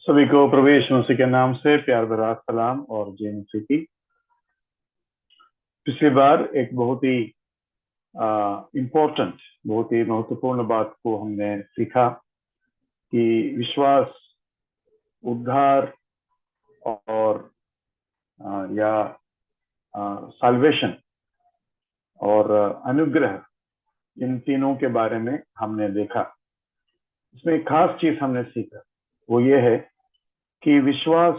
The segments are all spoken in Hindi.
सभी को प्रभु यीशु मसीह के नाम से प्यार भरा सलाम और जय मसीह की। पिछली बार एक बहुत ही इम्पोर्टेंट, बहुत ही महत्वपूर्ण बात को हमने सीखा कि विश्वास, उद्धार और या साल्वेशन और अनुग्रह, इन तीनों के बारे में हमने देखा। इसमें एक खास चीज हमने सीखा, वो ये है कि विश्वास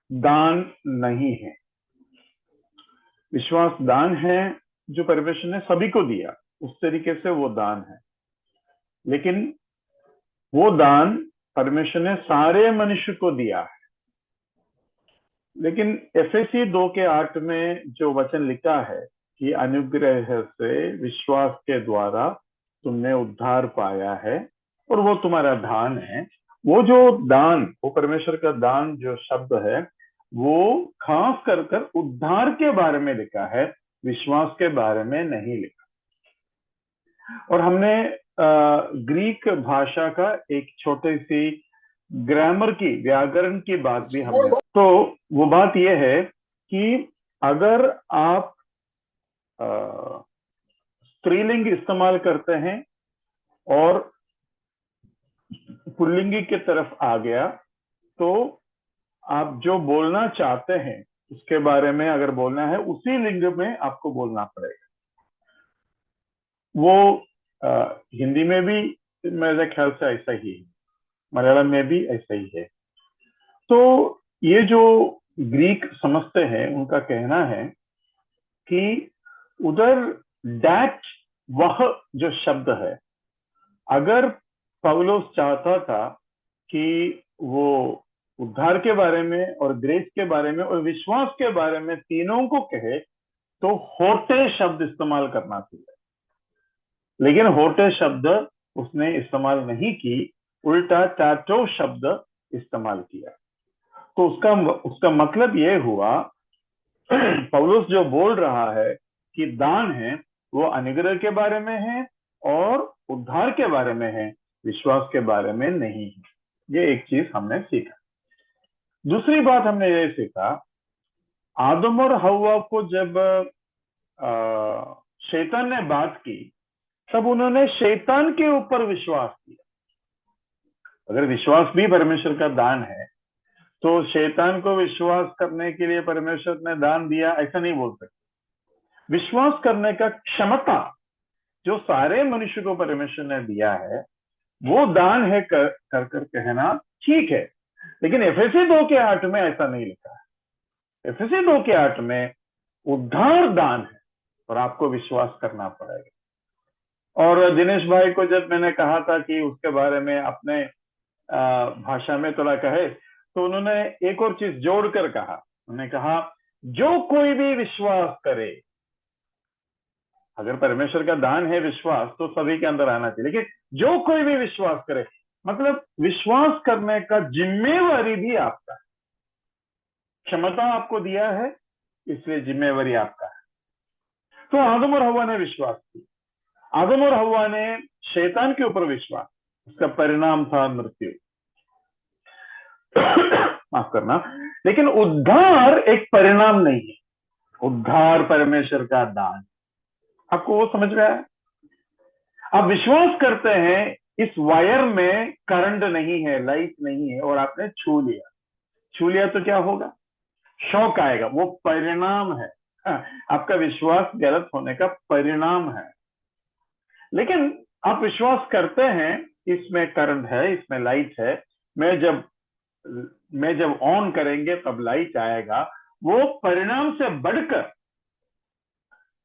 दान नहीं है। विश्वास दान है जो परमेश्वर ने सभी को दिया, उस तरीके से वो दान है। लेकिन वो दान परमेश्वर ने सारे मनुष्य को दिया है। लेकिन एफएसी 2:8 में जो वचन लिखा है कि अनुग्रह से विश्वास के द्वारा तुमने उद्धार पाया है और वो तुम्हारा दान है, वो जो दान, वो परमेश्वर का दान जो शब्द है, वो खास कर कर उद्धार के बारे में लिखा है, विश्वास के बारे में नहीं लिखा। और हमने ग्रीक भाषा का एक छोटी सी ग्रामर की, व्याकरण की बात भी हमने, तो वो बात यह है कि अगर आप स्त्रीलिंग इस्तेमाल करते हैं और पुल्लिंगी की तरफ आ गया, तो आप जो बोलना चाहते हैं उसके बारे में अगर बोलना है, उसी लिंग में आपको बोलना पड़ेगा। वो हिंदी में भी मेरे ख्याल से ऐसा ही है, मलयालम में भी ऐसा ही है। तो ये जो ग्रीक समझते हैं, उनका कहना है कि उधर डैट, वह जो शब्द है, अगर पौलुस चाहता था कि वो उद्धार के बारे में और ग्रेस के बारे में और विश्वास के बारे में तीनों को कहे, तो होटे शब्द इस्तेमाल करना चाहिए। लेकिन होटे शब्द उसने इस्तेमाल नहीं की, उल्टा टैटो शब्द इस्तेमाल किया। तो उसका मतलब ये हुआ, पौलुस जो बोल रहा है कि दान है, वो अनुग्रह के बारे में है और उद्धार के बारे में है, विश्वास के बारे में नहीं है। ये एक चीज हमने सीखा। दूसरी बात हमने ये सीखा, आदम और हव्वा को जब शैतान ने बात की, तब उन्होंने शैतान के ऊपर विश्वास किया। अगर विश्वास भी परमेश्वर का दान है, तो शैतान को विश्वास करने के लिए परमेश्वर ने दान दिया, ऐसा नहीं बोल सकते। विश्वास करने का क्षमता जो सारे मनुष्य को परमेश्वर ने दिया है, वो दान है कर कहना ठीक है। लेकिन एफएसी 2:8 में ऐसा नहीं लिखा है। एफएसी 2:8 में उद्धार दान है और आपको विश्वास करना पड़ेगा। और दिनेश भाई को जब मैंने कहा था कि उसके बारे में अपने भाषा में थोड़ा कहे, तो उन्होंने एक और चीज जोड़कर कहा। उन्होंने कहा, जो कोई भी विश्वास करे, अगर परमेश्वर का दान है विश्वास, तो सभी के अंदर आना चाहिए, लेकिन जो कोई भी विश्वास करे, मतलब विश्वास करने का जिम्मेवारी भी आपका है। क्षमता आपको दिया है, इसलिए जिम्मेवारी आपका है। तो आदम और हव्वा ने विश्वास किया। आदम और हव्वा ने शैतान के ऊपर विश्वास, उसका परिणाम था मृत्यु। माफ करना। लेकिन उद्धार एक परिणाम नहीं है, उद्धार परमेश्वर का दान। आपको वो समझ में आया? आप विश्वास करते हैं इस वायर में करंट नहीं है, लाइट नहीं है, और आपने छू लिया तो क्या होगा? शॉक आएगा। वो परिणाम है। आपका विश्वास गलत होने का परिणाम है। लेकिन आप विश्वास करते हैं इसमें करंट है, इसमें लाइट है, मैं जब ऑन करेंगे तब लाइट आएगा। वो परिणाम से बढ़कर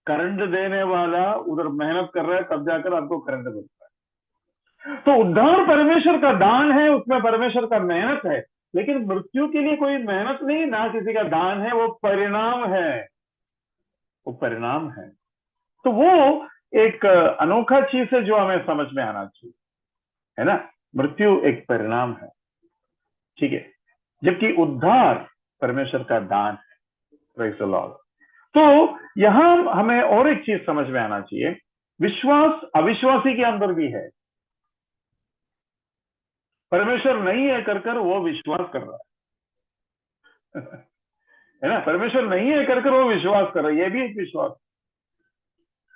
करंट देने वाला उधर मेहनत कर रहा है, तब जाकर आपको करंट मिलता है। तो उद्धार परमेश्वर का दान है, उसमें परमेश्वर का मेहनत है। लेकिन मृत्यु के लिए कोई मेहनत नहीं, ना किसी का दान है, वो परिणाम है। वो परिणाम है। तो वो एक अनोखा चीज है जो हमें समझ में आना चाहिए, है ना? मृत्यु एक परिणाम है, ठीक है, जबकि उद्धार परमेश्वर का दान है। Praise the Lord. तो यहां हमें और एक चीज समझ में आना चाहिए, विश्वास अविश्वासी के अंदर भी है। परमेश्वर नहीं है कर कर वो विश्वास कर रहा है ना। परमेश्वर नहीं है कर कर वो विश्वास कर रहा है, ये भी एक विश्वास।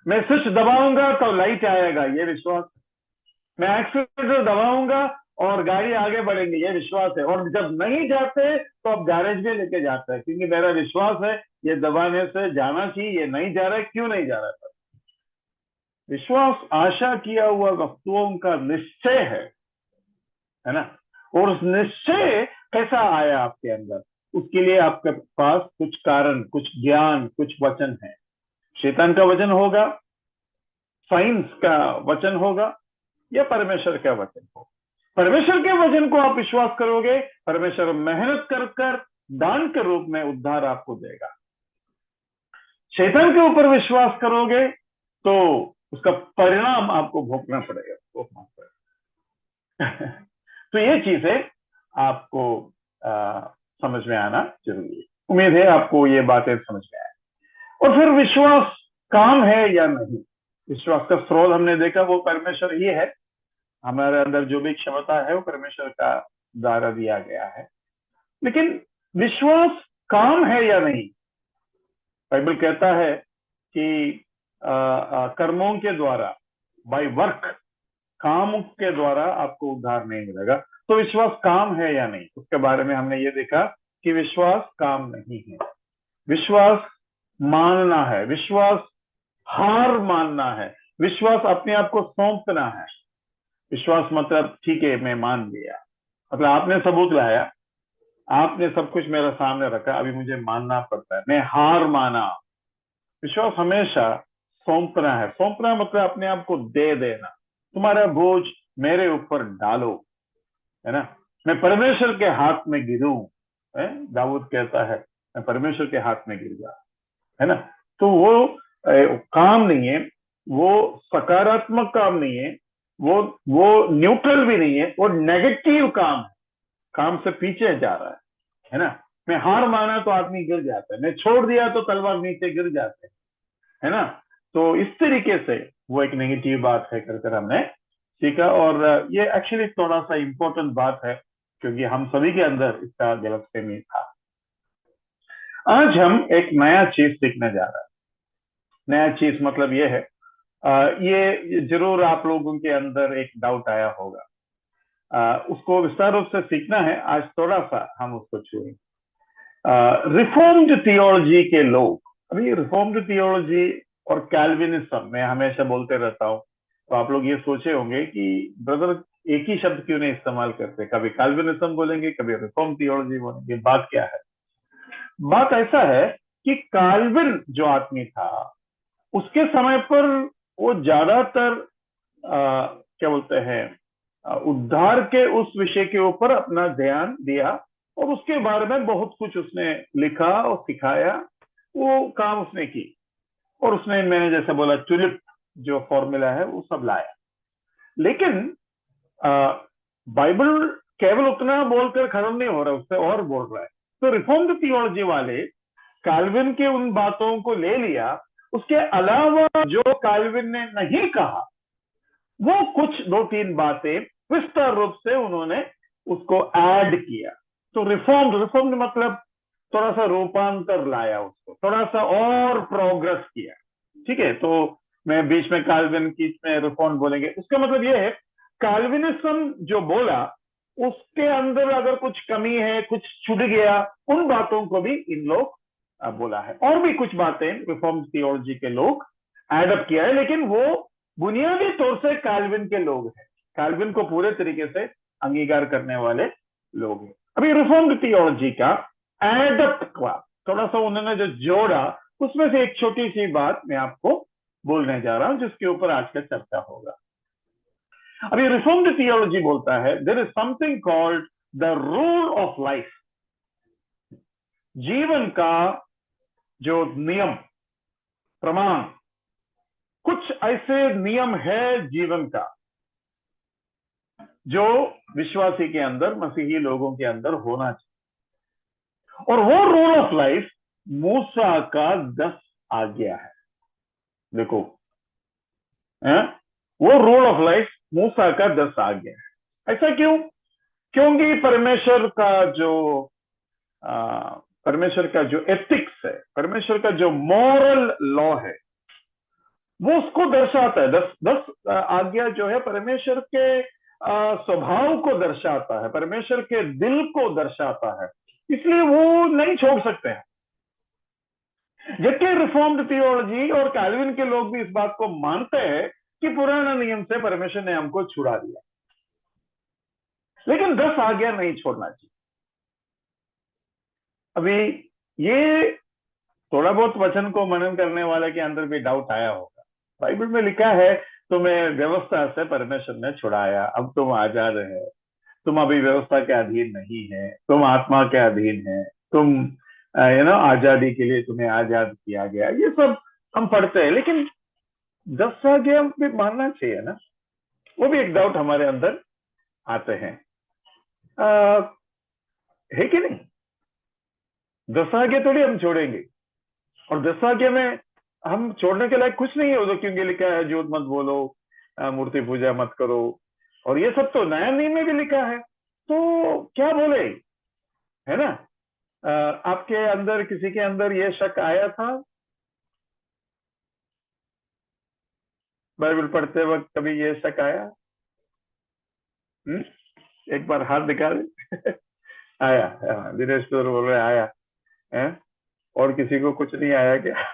मैं स्विच दबाऊंगा तो लाइट आएगा, ये विश्वास। मैं एक्सीलेटर दबाऊंगा और गाड़ी आगे बढ़ेंगे, ये विश्वास है। और जब नहीं जाते तो आप गैरेज में लेके जाते हैं, क्योंकि मेरा विश्वास है ये दबाने से जाना चाहिए, ये नहीं जा रहा है, क्यों नहीं जा रहा है। विश्वास आशा किया हुआ वस्तुओं का निश्चय है ना। और उस निश्चय कैसा आया आपके अंदर, उसके लिए आपके पास कुछ कारण, कुछ ज्ञान, कुछ वचन है। शैतान का वचन होगा, साइंस का वचन होगा, या परमेश्वर का वचन हो। परमेश्वर के वचन को आप विश्वास करोगे, परमेश्वर मेहनत कर कर दान के रूप में उद्धार आपको देगा। शैतान के ऊपर विश्वास करोगे तो उसका परिणाम आपको भोगना पड़ेगा। तो ये चीजें आपको समझ में आना जरूरी है। उम्मीद है आपको ये बातें समझ में आए। और फिर विश्वास काम है या नहीं। विश्वास का स्रोत हमने देखा वो परमेश्वर ही है। हमारे अंदर जो भी क्षमता है वो परमेश्वर का द्वारा दिया गया है। लेकिन विश्वास काम है या नहीं। बाइबल कहता है कि कर्मों के द्वारा, बाय वर्क, काम के द्वारा आपको उद्धार नहीं मिलेगा। तो विश्वास काम है या नहीं, उसके बारे में हमने ये देखा कि विश्वास काम नहीं है। विश्वास मानना है, विश्वास हार मानना है, विश्वास अपने आप को सौंपना है। विश्वास मतलब ठीक है मैं मान लिया, मतलब आपने सबूत लाया, आपने सब कुछ मेरे सामने रखा, अभी मुझे मानना पड़ता है, मैं हार माना। विश्वास हमेशा सौंपना है। सौंपना मतलब अपने आप को दे देना, तुम्हारा बोझ मेरे ऊपर डालो, है ना। मैं परमेश्वर के हाथ में गिरूं, दाऊद कहता है मैं परमेश्वर के हाथ में गिर गया, है ना। तो वो काम नहीं है, वो सकारात्मक काम नहीं है, वो न्यूट्रल भी नहीं है, वो नेगेटिव काम है। काम से पीछे जा रहा है ना। मैं हार माना तो आदमी गिर जाता है, मैं छोड़ दिया तो तलवार नीचे गिर जाते है ना। तो इस तरीके से वो एक नेगेटिव बात है कर हमने सीखा। और ये एक्चुअली थोड़ा सा इंपॉर्टेंट बात है, क्योंकि हम सभी के अंदर इसका गलतफहमी था। आज हम एक नया चीज सीखने जा रहे हैं। नया चीज मतलब ये है, ये जरूर आप लोगों के अंदर एक डाउट आया होगा, उसको विस्तार रूप से सीखना है। आज थोड़ा सा हम उसको छुएंगे। रिफॉर्म्ड थियोलॉजी के लोग, अभी रिफॉर्म्ड थियोलॉजी और कैल्विनिज्म मैं हमेशा बोलते रहता हूँ, तो आप लोग ये सोचे होंगे कि ब्रदर एक ही शब्द क्यों नहीं इस्तेमाल करते, कभी कैल्विनिज्म बोलेंगे, कभी रिफॉर्म थियोलॉजी बोलेंगे। बात क्या है? बात ऐसा है कि कैल्विन जो आदमी था, उसके समय पर वो ज्यादातर क्या बोलते हैं, उद्धार के उस विषय के ऊपर अपना ध्यान दिया, और उसके बारे में बहुत कुछ उसने लिखा और सिखाया, वो काम उसने की। और उसने, मैंने जैसे बोला, टुलिप जो फॉर्मूला है वो सब लाया। लेकिन बाइबल केवल उतना बोलकर खत्म नहीं हो रहा, उससे और बोल रहा है। तो रिफॉर्म्ड थियोलॉजी वाले कैल्विन के उन बातों को ले लिया, उसके अलावा जो कैल्विन ने नहीं कहा वो कुछ 2-3 बातें विस्तार रूप से उन्होंने उसको ऐड किया। तो रिफॉर्म्ड मतलब थोड़ा सा रूपांतर लाया, उसको थोड़ा सा और प्रोग्रेस किया। ठीक है, तो मैं बीच में कैल्विन की में रिफॉर्म बोलेंगे, उसका मतलब ये है कैल्विनिज्म जो बोला उसके अंदर अगर कुछ कमी है, कुछ छूट गया, उन बातों को भी इन लोग बोला है। और भी कुछ बातें रिफॉर्म थियोलॉजी के लोग एडअप किया है, लेकिन वो बुनियादी तौर से कैल्विन के लोग हैं, कैल्विन को पूरे तरीके से अंगीकार करने वाले लोग हैं। अभी रिफॉर्म्ड थियोलॉजी का एडअप हुआ, थोड़ा सा उन्होंने जो जोड़ा, उसमें से एक छोटी सी बात मैं आपको बोलने जा रहा हूं, जिसके ऊपर आज का चर्चा होगा। अभी रिफॉर्म्ड थियोलॉजी बोलता है there is something called the rule of life. जीवन का जो नियम, प्रमाण, कुछ ऐसे नियम है जीवन का जो विश्वासी के अंदर, मसीही लोगों के अंदर होना चाहिए। और वो रूल ऑफ लाइफ मूसा का 10 आज्ञा है। देखो, वो रूल ऑफ लाइफ मूसा का 10 आज्ञा है। ऐसा क्यों? क्योंकि परमेश्वर का जो एथिक्स है, परमेश्वर का जो मॉरल लॉ है, वो उसको दर्शाता है। 10 आज्ञा जो है परमेश्वर के स्वभाव को दर्शाता है, परमेश्वर के दिल को दर्शाता है, इसलिए वो नहीं छोड़ सकते हैं। जबकि रिफॉर्म्ड थियोलॉजी और कैल्विन के लोग भी इस बात को मानते हैं कि पुराना नियम से परमेश्वर ने हमको छुड़ा दिया, लेकिन 10 आज्ञा नहीं छोड़ना चाहिए। अभी ये थोड़ा बहुत वचन को मनन करने वाले के अंदर भी डाउट आया होगा। बाइबल में लिखा है तुम्हें व्यवस्था से परमेश्वर ने छुड़ाया, अब तुम आजाद है, तुम अभी व्यवस्था के अधीन नहीं है, तुम आत्मा के अधीन है, तुम आजादी के लिए तुम्हें आजाद किया गया। ये सब हम पढ़ते हैं, लेकिन 10 आज्ञा भी मानना चाहिए ना, वो भी एक डाउट हमारे अंदर आते हैं, है कि नहीं? 10 आज्ञा थोड़ी हम छोड़ेंगे, और 10 आज्ञा में हम छोड़ने के लायक कुछ नहीं है उधर, क्योंकि लिखा है झूठ मत बोलो, मूर्ति पूजा मत करो, और ये सब तो नया नियम में भी लिखा है, तो क्या बोले, है ना? आपके अंदर किसी के अंदर ये शक आया था बाइबल पढ़ते वक्त? कभी ये शक आया? एक बार हाथ दिखा दे। आया? दिनेश तो बोल रहे आया है, और किसी को कुछ नहीं आया क्या?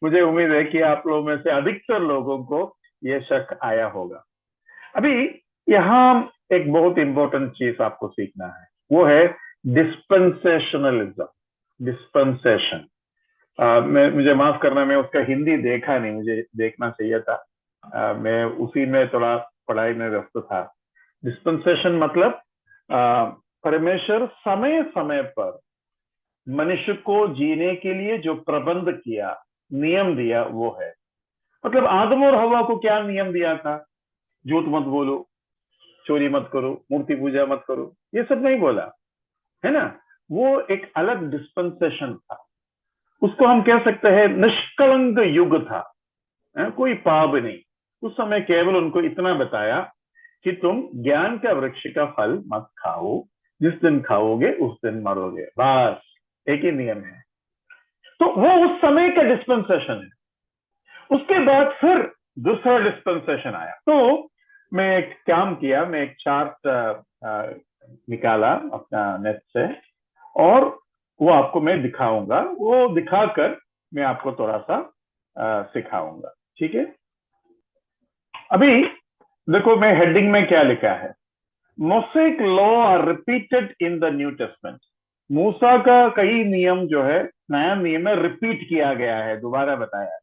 मुझे उम्मीद है कि आप लोगों में से अधिकतर लोगों को यह शक आया होगा। अभी यहाँ एक बहुत इंपॉर्टेंट चीज आपको सीखना है, वो है डिस्पेंसेशनलिज्म। डिस्पेंसेशन, मुझे माफ करना, मैं उसका हिंदी देखा नहीं, मुझे देखना चाहिए था। मैं उसी में थोड़ा पढ़ाई में व्यस्त था। डिस्पेंसेशन मतलब परमेश्वर समय समय पर मनुष्य को जीने के लिए जो प्रबंध किया, नियम दिया, वो है। मतलब आदम और हवा को क्या नियम दिया था? झूठ मत बोलो, चोरी मत करो, मूर्ति पूजा मत करो, ये सब नहीं बोला, है ना? वो एक अलग डिस्पेंसेशन था, उसको हम कह सकते हैं निष्कलंक युग था, कोई पाप नहीं। उस समय केवल उनको इतना बताया कि तुम ज्ञान का वृक्ष का फल मत खाओ, जिस दिन खाओगे उस दिन मरोगे, बस एक ही नियम है। तो वो उस समय का डिस्पेंसेशन है। उसके बाद फिर दूसरा डिस्पेंसेशन आया, तो मैं एक काम किया, मैं एक चार्ट निकाला अपना नेट से, और वो आपको मैं दिखाऊंगा, वो दिखाकर मैं आपको थोड़ा सा सिखाऊंगा, ठीक है? अभी देखो, मैं हेडिंग में क्या लिखा है, Mosaic law are repeated in the New Testament. मूसा का कई नियम जो है नया नियम में रिपीट किया गया है, दोबारा बताया है।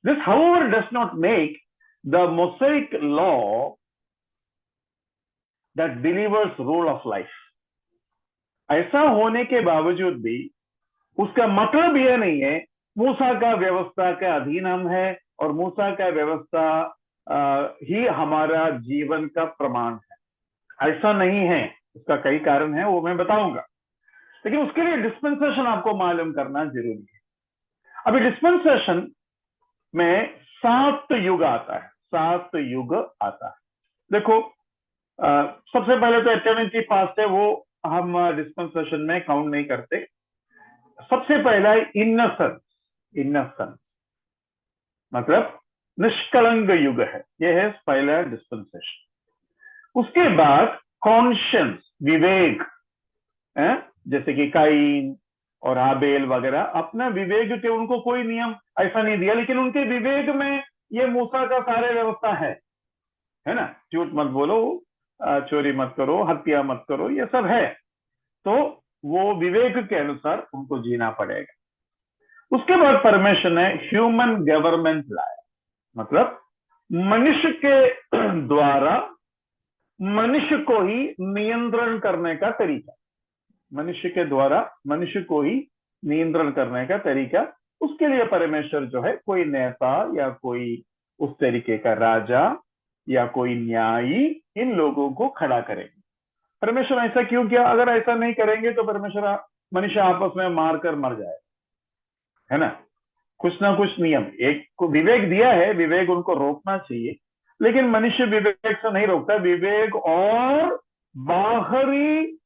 This however does not make the Mosaic law that delivers rule of life. ऐसा होने के बावजूद भी उसका मतलब यह नहीं है मूसा का व्यवस्था के अधीन हम है, और मूसा का व्यवस्था ही हमारा जीवन का प्रमाण है। ऐसा नहीं है, उसका कई कारण है, वो मैं बताऊंगा, लेकिन उसके लिए डिस्पेंसेशन आपको मालूम करना जरूरी है। अभी डिस्पेंसेशन में 7 युग आता है, 7 युग आता है। देखो, सबसे पहले तो एटर्निटी पास्ट है, वो हम डिस्पेंसेशन में काउंट नहीं करते। सबसे पहला है इन्नोसेंस। इन्नोसेंस मतलब निष्कलंक युग है, यह है पहला डिस्पेंसेशन। उसके बाद कॉन्शियंस, विवेक, जैसे कि काइन और आबेल वगैरह अपना विवेक के, उनको कोई नियम ऐसा नहीं दिया, लेकिन उनके विवेक में ये मूसा का सारे व्यवस्था है ना? झूठ मत बोलो, चोरी मत करो, हत्या मत करो, ये सब है, तो वो विवेक के अनुसार उनको जीना पड़ेगा। उसके बाद परमेश्वर ने ह्यूमन गवर्नमेंट लाया, मतलब मनुष्य के द्वारा मनुष्य को ही नियंत्रण करने का तरीका, मनुष्य के द्वारा मनुष्य को ही नियंत्रण करने का तरीका। उसके लिए परमेश्वर जो है कोई नेता या कोई उस तरीके का राजा या कोई न्यायी इन लोगों को खड़ा करेंगे। परमेश्वर ऐसा क्यों किया? अगर ऐसा नहीं करेंगे तो परमेश्वर मनुष्य आपस में मारकर मर जाए, है ना? कुछ ना कुछ नियम, एक को विवेक दिया है, विवेक उनको रोकना चाहिए, लेकिन मनुष्य विवेक से नहीं रोकता। विवेक और बाहरी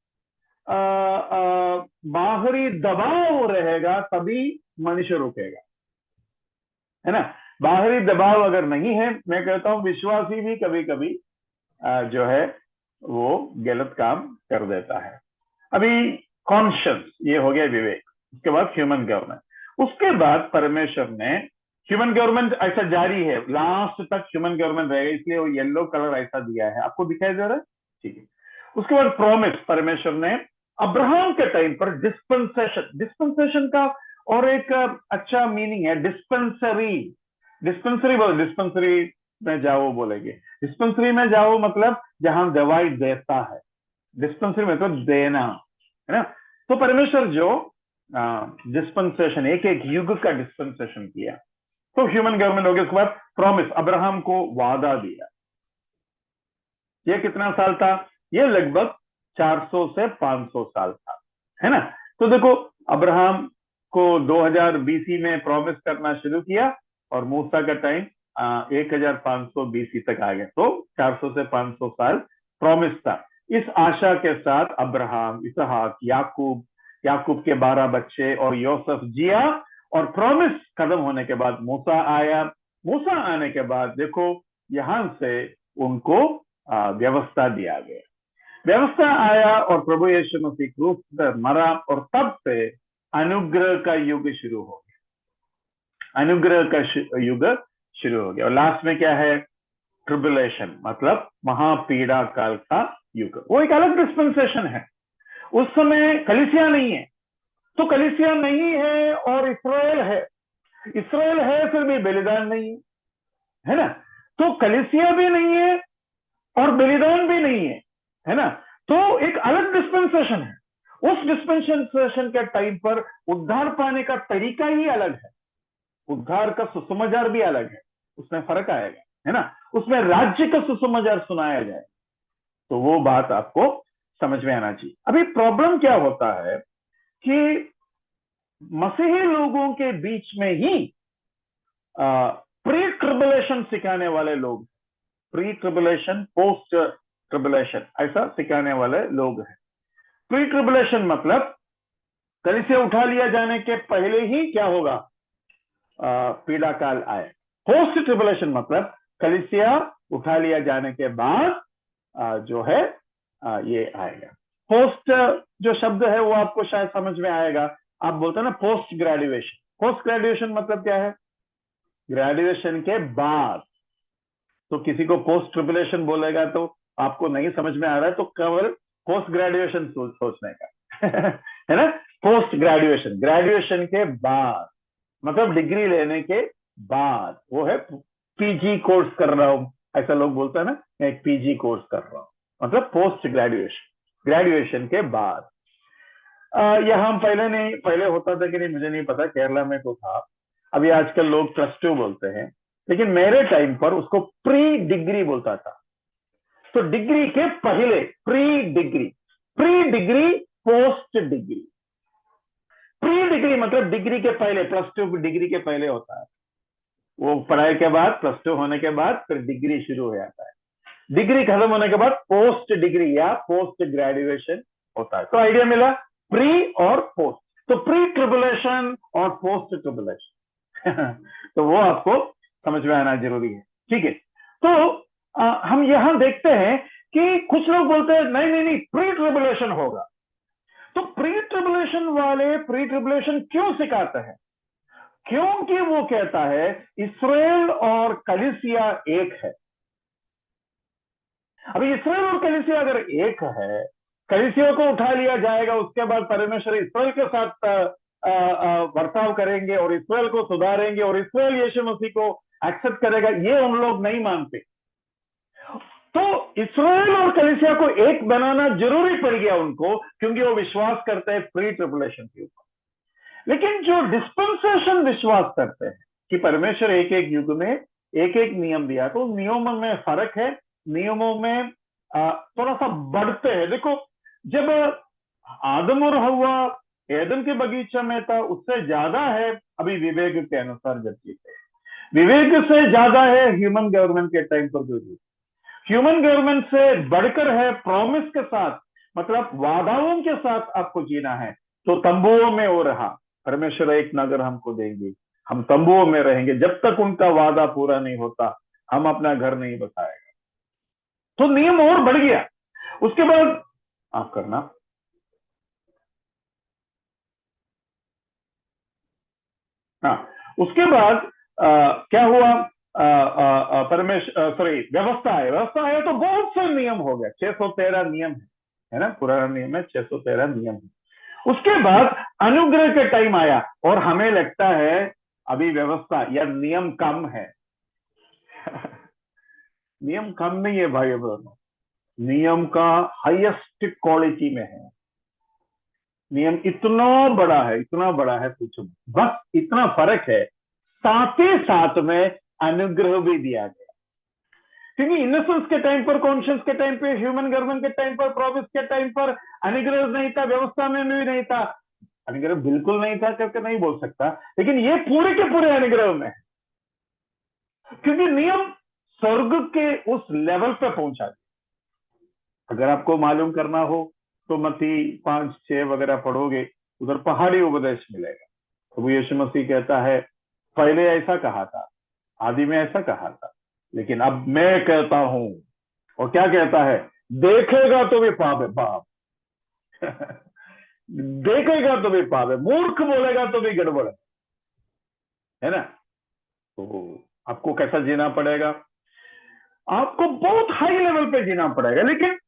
बाहरी दबाव रहेगा तभी मनुष्य रुकेगा, है ना। बाहरी दबाव अगर नहीं है, मैं कहता हूं विश्वासी भी कभी कभी जो है वो गलत काम कर देता है। अभी कॉन्शियस ये हो गया विवेक, उसके बाद ह्यूमन गवर्नमेंट, उसके बाद परमेश्वर ने ह्यूमन गवर्नमेंट ऐसा जारी है, लास्ट तक ह्यूमन गवर्नमेंट रहेगा, इसलिए वो येलो कलर ऐसा दिया है, आपको दिखाई दे रहा है, ठीक है। उसके बाद प्रॉमिस, परमेश्वर ने अब्राहम के टाइम पर डिस्पेंसेशन, डिस्पेंसेशन का और एक अच्छा मीनिंग है डिस्पेंसरी, डिस्पेंसरी बोलो, डिस्पेंसरी में जाओ बोलेंगे, डिस्पेंसरी में जाओ मतलब जहां दवाई देता है, डिस्पेंसरी मतलब देना, है ना। तो परमेश्वर जो डिस्पेंसेशन, एक एक युग का डिस्पेंसेशन किया, तो ह्यूमन गवर्नमेंट हो गया। उसके बाद प्रॉमिस, अब्राहम को वादा दिया, ये कितना साल था, ये लगभग 400 से 500 साल था, है ना। तो देखो अब्राहम को 2000 बीसी में प्रॉमिस करना शुरू किया और मूसा का टाइम 1500 बीसी तक आ गया, तो 400 से 500 साल प्रॉमिस था। इस आशा के साथ अब्राहम, इसहाक, याकूब, याकूब के 12 बच्चे और यूसुफ जिया, और प्रॉमिस खत्म होने के बाद मूसा आया। मूसा आने के बाद देखो यहां से उनको व्यवस्था दिया गया, व्यवस्था आया और प्रभु यीशु मसीह क्रूस पर मरा, और तब से अनुग्रह का युग शुरू हो गया, अनुग्रह का युग शुरू हो गया। और लास्ट में क्या है, ट्रिबुलेशन, मतलब महापीड़ा काल का युग, वो एक अलग डिस्पेंसेशन है। उस समय कलीसिया नहीं है, तो कलीसिया नहीं है और इसराइल है, इसराइल है फिर भी बलिदान नहीं है ना। तो कलीसिया भी नहीं है और बलिदान भी नहीं है ना। तो एक अलग डिस्पेंसेशन है। उस डिस्पेंसेशन के टाइम पर उद्धार पाने का तरीका ही अलग है, उद्धार का सुसमाचार भी अलग है, उसमें फर्क आएगा, है ना। उसमें राज्य का सुसमाचार सुनाया जाए, तो वो बात आपको समझ में आना चाहिए। अभी प्रॉब्लम क्या होता है कि मसीही लोगों के बीच में ही प्री ट्रिबुलेशन सिखाने वाले लोग, प्री ट्रिबुलेशन, पोस्ट ट्रिबुलेशन, ऐसा सिखाने वाले लोग हैं। प्री ट्रिबुलेशन मतलब कलीसिया उठा लिया जाने के पहले ही क्या होगा, पीड़ा काल आए। पोस्ट ट्रिबुलेशन मतलब कलीसिया उठा लिया जाने के बाद जो है ये आएगा। पोस्ट जो शब्द है वो आपको शायद समझ में आएगा, आप बोलते हैं ना पोस्ट ग्रेजुएशन, पोस्ट ग्रेजुएशन मतलब क्या है, ग्रेजुएशन के बाद। तो किसी को पोस्ट ट्रिबुलेशन बोलेगा तो आपको नहीं समझ में आ रहा है, तो केवल पोस्ट ग्रेजुएशन सोचने का है ना। पोस्ट ग्रेजुएशन, ग्रेजुएशन के बाद मतलब डिग्री लेने के बाद, वो है पीजी कोर्स कर रहा हूं, ऐसा लोग बोलते हैं ना, मैं एक पीजी कोर्स कर रहा हूं, मतलब पोस्ट ग्रेजुएशन, ग्रेजुएशन के बाद। यहाँ पहले नहीं, पहले होता था कि नहीं मुझे नहीं पता, केरला में तो था, अभी आजकल लोग प्लस टू बोलते हैं, लेकिन मेरे टाइम पर उसको प्री डिग्री बोलता था। तो डिग्री के पहले pre degree, pre degree, post degree. Pre degree मतलब डिग्री के पहले, प्लस टू डिग्री के पहले होता है, वो पढ़ाई के बाद, प्लस टू होने के बाद फिर डिग्री शुरू हो जाता है, डिग्री खत्म होने के बाद पोस्ट डिग्री या पोस्ट ग्रेजुएशन होता है। तो आइडिया मिला, प्री और पोस्ट, तो प्री ट्रिबुलेशन और पोस्ट ट्रिबुलेशन तो वो आपको समझ में आना जरूरी है, ठीक है। तो हम यहां देखते हैं कि कुछ लोग बोलते हैं नहीं नहीं नहीं प्री ट्रिबुलेशन होगा। तो प्री ट्रिबुलेशन वाले प्री ट्रिबुलेशन क्यों सिखाते हैं, क्योंकि वो कहता है इसराइल और कलीसिया एक है। अभी इसराइल और कलीसिया अगर एक है, कलीसिया को उठा लिया जाएगा, उसके बाद परमेश्वर इसराइल के साथ बर्ताव करेंगे और इसराइल को सुधारेंगे और इसराइल यीशु मसीह को एक्सेप्ट करेगा, ये उन लोग नहीं मानते। तो इसराइल और कलीसिया को एक बनाना जरूरी पड़ गया उनको, क्योंकि वो विश्वास करते हैं प्री ट्रिबुलेशन के ऊपर। लेकिन जो डिस्पेंसेशन विश्वास करते हैं कि परमेश्वर एक एक युग में एक एक नियम दिया, तो नियमों में फर्क है, नियमों में थोड़ा सा बढ़ते हैं। देखो जब आदम और हव्वा एदन के बगीचा में था, उससे ज्यादा है अभी विवेक के अनुसार जब जीते, विवेक से ज्यादा है ह्यूमन गवर्नमेंट के टाइम पर जो जीते। ह्यूमन गवर्नमेंट से बढ़कर है प्रॉमिस के साथ, मतलब वादाओं के साथ आपको जीना है। तो तंबुओं में वो रहा, परमेश्वर एक नगर हमको देंगे, हम तंबुओं में रहेंगे, जब तक उनका वादा पूरा नहीं होता हम अपना घर नहीं बसाएगा। तो नियम और बढ़ गया। उसके बाद आप करना, हाँ, उसके बाद क्या हुआ, परमेश्वर सॉरी व्यवस्था है तो बहुत से नियम हो गए, 613 नियम है ना, पुराना नियम है 613 नियम है। उसके बाद अनुग्रह के टाइम आया और हमें लगता है अभी व्यवस्था या नियम कम है। नियम कम नहीं है भाई बहनों, नियम का हाईएस्ट क्वालिटी में है। नियम इतना बड़ा है, इतना बड़ा है पूछो, बस इतना फर्क है, साथ ही साथ में अनुग्रह भी दिया गया। क्योंकि इनोसेंस के टाइम पर, कॉन्शियस के टाइम पे, ह्यूमन गर्दन के टाइम पर, प्रोविस के टाइम पर अनुग्रह नहीं था, व्यवस्था में भी नहीं था। अनुग्रह बिल्कुल नहीं था करके नहीं बोल सकता, लेकिन ये पूरे के पूरे अनुग्रह में है। क्योंकि नियम स्वर्ग के उस लेवल पे पहुंचा। अगर आपको मालूम करना हो तो मत्ती 5-6 वगैरह पढ़ोगे, उधर पहाड़ी उपदेश मिलेगा। प्रभु यीशु मसीह कहता है पहले ऐसा कहा था, आदि में ऐसा कहा था, लेकिन अब मैं कहता हूं। और क्या कहता है, देखेगा तो भी पाप है, पाप। देखेगा तो भी पाप है, मूर्ख बोलेगा तो भी गड़बड़ है ना। तो आपको कैसा जीना पड़ेगा, आपको बहुत हाई लेवल पे जीना पड़ेगा। लेकिन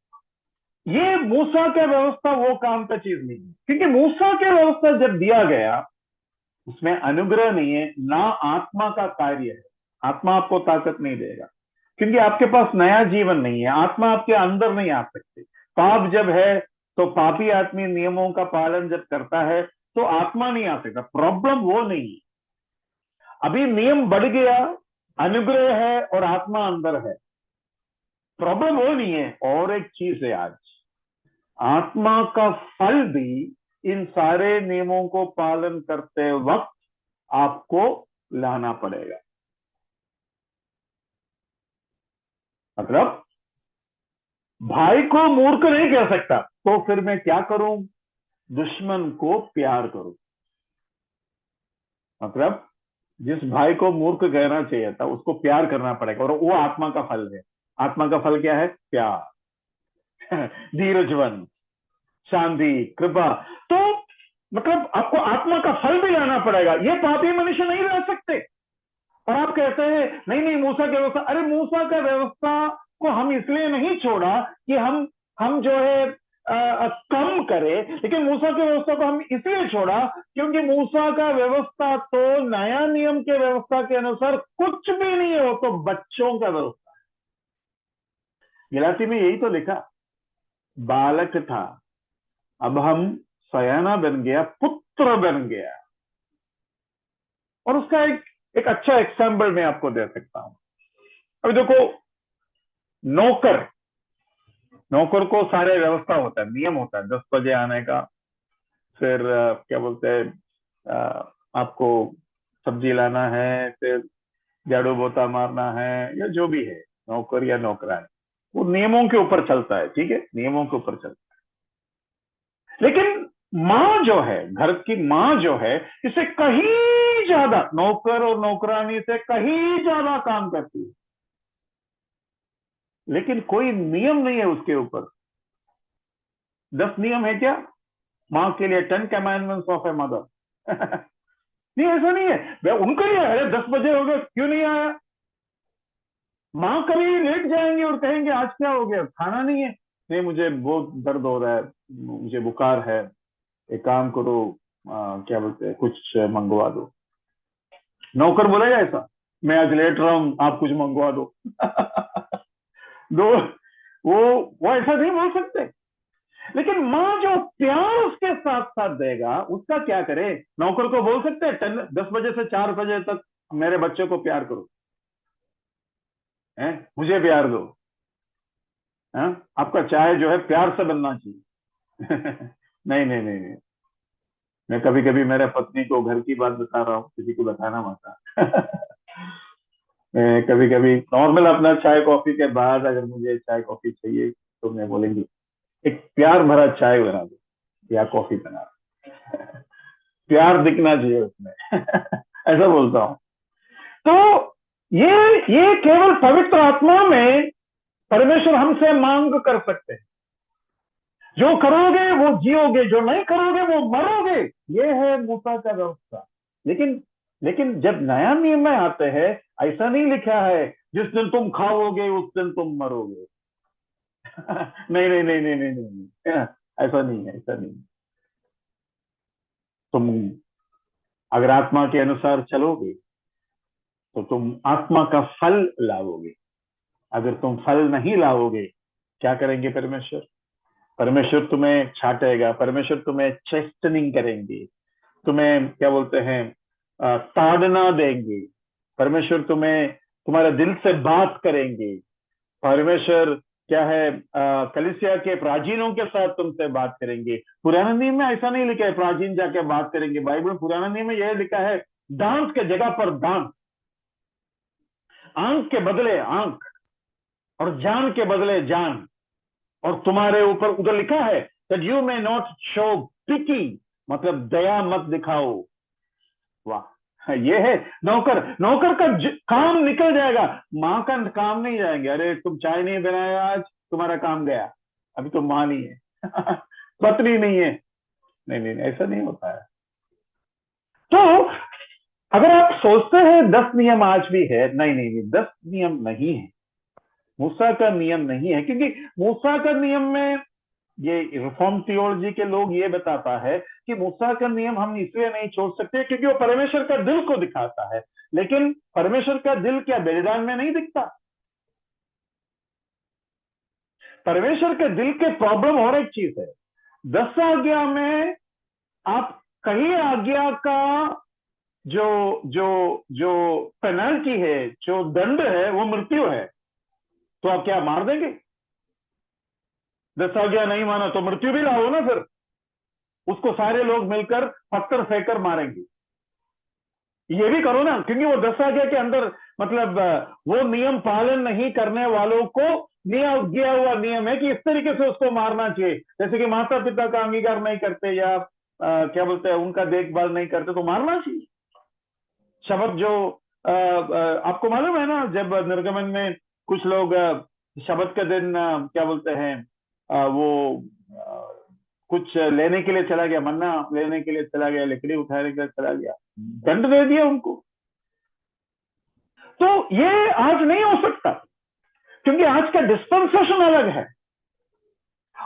ये मूसा के व्यवस्था वो काम का चीज नहीं है, क्योंकि मूसा के व्यवस्था जब दिया गया उसमें अनुग्रह नहीं है ना, आत्मा का कार्य है। आत्मा आपको ताकत नहीं देगा, क्योंकि आपके पास नया जीवन नहीं है, आत्मा आपके अंदर नहीं आ सकती। पाप जब है तो पापी आदमी नियमों का पालन जब करता है तो आत्मा नहीं आ सकता, प्रॉब्लम वो नहीं है। अभी नियम बढ़ गया, अनुग्रह है और आत्मा अंदर है, प्रॉब्लम वो नहीं है। और एक चीज है, आज आत्मा का फल भी इन सारे नियमों को पालन करते वक्त आपको लाना पड़ेगा। मतलब भाई को मूर्ख नहीं कह सकता, तो फिर मैं क्या करूं, दुश्मन को प्यार करूं। मतलब जिस भाई को मूर्ख कहना चाहिए था उसको प्यार करना पड़ेगा, और वो आत्मा का फल है। आत्मा का फल क्या है, प्यार, धीरजवन, शांति, कृपा। तो मतलब आपको आत्मा का फल भी लाना पड़ेगा, ये पापी मनुष्य नहीं रह सकते। और आप कहते हैं नहीं नहीं मूसा की व्यवस्था, अरे मूसा का व्यवस्था को हम इसलिए नहीं छोड़ा कि हम जो है कम करें, लेकिन मूसा की व्यवस्था को हम इसलिए छोड़ा क्योंकि मूसा का व्यवस्था तो नया नियम के व्यवस्था के अनुसार कुछ भी नहीं है, वो तो बच्चों का व्यवस्था। गिलाती में यही तो लिखा, बालक था अब हम सयाना बन गया, पुत्र बन गया। और उसका एक अच्छा एग्जाम्पल मैं आपको दे सकता हूं। अभी देखो, नौकर, नौकर को सारे व्यवस्था होता है, नियम होता है, 10 बजे आने का, फिर क्या बोलते हैं, आपको सब्जी लाना है, फिर झाड़ू पोछा मारना है, या जो भी है, नौकर या नौकरानी, वो नियमों के ऊपर चलता है, ठीक है, नियमों के ऊपर चलता है। लेकिन माँ जो है, घर की माँ जो है, इसे कहीं ज्यादा, नौकर और नौकरानी से कहीं ज्यादा काम करती है, लेकिन कोई नियम नहीं है उसके ऊपर। 10 नियम है क्या माँ के लिए, 10 कमांडमेंट्स ऑफ ए मदर। नहीं, ऐसा नहीं है, वे उनका ही है, अरे 10 बजे हो गए क्यों नहीं आया। माँ कभी लेट जाएंगे और कहेंगे आज क्या हो गया, खाना नहीं है, नहीं मुझे बहुत दर्द हो रहा है, मुझे बुखार है, एक काम करो, क्या बोलते हैं, कुछ मंगवा दो। नौकर बोलेगा ऐसा, मैं आज लेट रहा हूं आप कुछ मंगवा दो। दो, वो वो ऐसा नहीं बोल सकते। लेकिन माँ जो प्यार उसके साथ साथ देगा उसका क्या करे, नौकर को बोल सकते हैं 10 बजे से 4 बजे तक मेरे बच्चे को प्यार करो, है मुझे प्यार दो, है आपका चाय जो है प्यार से बनना चाहिए। नहीं नहीं नहीं नहीं, मैं कभी कभी मेरे पत्नी को घर की बात बता रहा हूँ, किसी को बताना मत। मैं कभी कभी नॉर्मल अपना चाय कॉफी के बाद अगर मुझे चाय कॉफी चाहिए तो मैं बोलेंगी एक प्यार भरा चाय बना दो या कॉफी बना दो। प्यार दिखना चाहिए उसमें। ऐसा बोलता हूँ। तो ये केवल पवित्र आत्मा में परमेश्वर हमसे मांग कर सकते हैं। जो करोगे वो जियोगे, जो नहीं करोगे वो मरोगे। ये है मूसा का व्यवस्था। लेकिन लेकिन जब नया नियम में आते हैं, ऐसा नहीं लिखा है जिस दिन तुम खाओगे उस दिन तुम मरोगे। नहीं नहीं नहीं नहीं नहीं नहीं, नहीं। ऐसा नहीं है, ऐसा नहीं। तुम अगर आत्मा के अनुसार चलोगे तो तुम आत्मा का फल लाओगे। अगर तुम फल नहीं लाओगे, क्या करेंगे परमेश्वर? परमेश्वर तुम्हें छाटेगा, परमेश्वर तुम्हें चेस्टनिंग करेंगे, तुम्हें क्या बोलते हैं, ताड़ना देंगे। परमेश्वर तुम्हें तुम्हारे दिल से बात करेंगे। परमेश्वर क्या है, कलीसिया के प्राचीनों के साथ तुमसे बात करेंगे। पुराने नियम में ऐसा नहीं लिखा है प्राचीन जाके बात करेंगे। बाइबल में पुराने नियम में यह लिखा है डांस के जगह पर डांस, आंख के बदले आंख और जान के बदले जान। और तुम्हारे ऊपर उधर लिखा है that you may not show pity, मतलब दया मत दिखाओ। वाह, ये है नौकर। नौकर का काम निकल जाएगा, माँ का काम नहीं जाएंगे। अरे तुम चाय नहीं बनाया आज, तुम्हारा काम गया, अभी तो माँ नहीं है। पत्नी नहीं है। नहीं नहीं, ऐसा नहीं होता है। तो अगर आप सोचते हैं 10 नियम आज भी है, नहीं नहीं नहीं, 10 नियम नहीं है, मूसा का नियम नहीं है। क्योंकि मूसा का नियम में ये रिफॉर्म थियोलॉजी के लोग ये बताता है कि मूसा का नियम हम इसलिए नहीं छोड़ सकते क्योंकि वो परमेश्वर का दिल को दिखाता है। लेकिन परमेश्वर का दिल क्या बलिदान में नहीं दिखता? परमेश्वर के दिल के प्रॉब्लम और एक चीज है। 10 आज्ञा में आप कहीं आज्ञा का जो जो जो पेनल्टी है, जो दंड है, वो मृत्यु है। तो आप क्या मार देंगे? 10 आज्ञा नहीं माना तो मृत्यु भी लाओ ना फिर। उसको सारे लोग मिलकर पत्थर फेंकर मारेंगे। ये भी करो ना, क्योंकि वो 10 आज्ञा के अंदर मतलब वो नियम पालन नहीं करने वालों को दिया हुआ नियम है कि इस तरीके से उसको मारना चाहिए। जैसे कि माता पिता का अंगीकार नहीं करते या क्या बोलते हैं उनका देखभाल नहीं करते तो मारना चाहिए। शब्द जो आपको मालूम है ना, जब निर्गमन में कुछ लोग शब्द के दिन क्या बोलते हैं, वो कुछ लेने के लिए चला गया, मन्ना लेने के लिए चला गया, लकड़ी उठाने के लिए चला गया, दंड दे दिया उनको। तो ये आज नहीं हो सकता क्योंकि आज का डिस्पेंसेशन अलग है।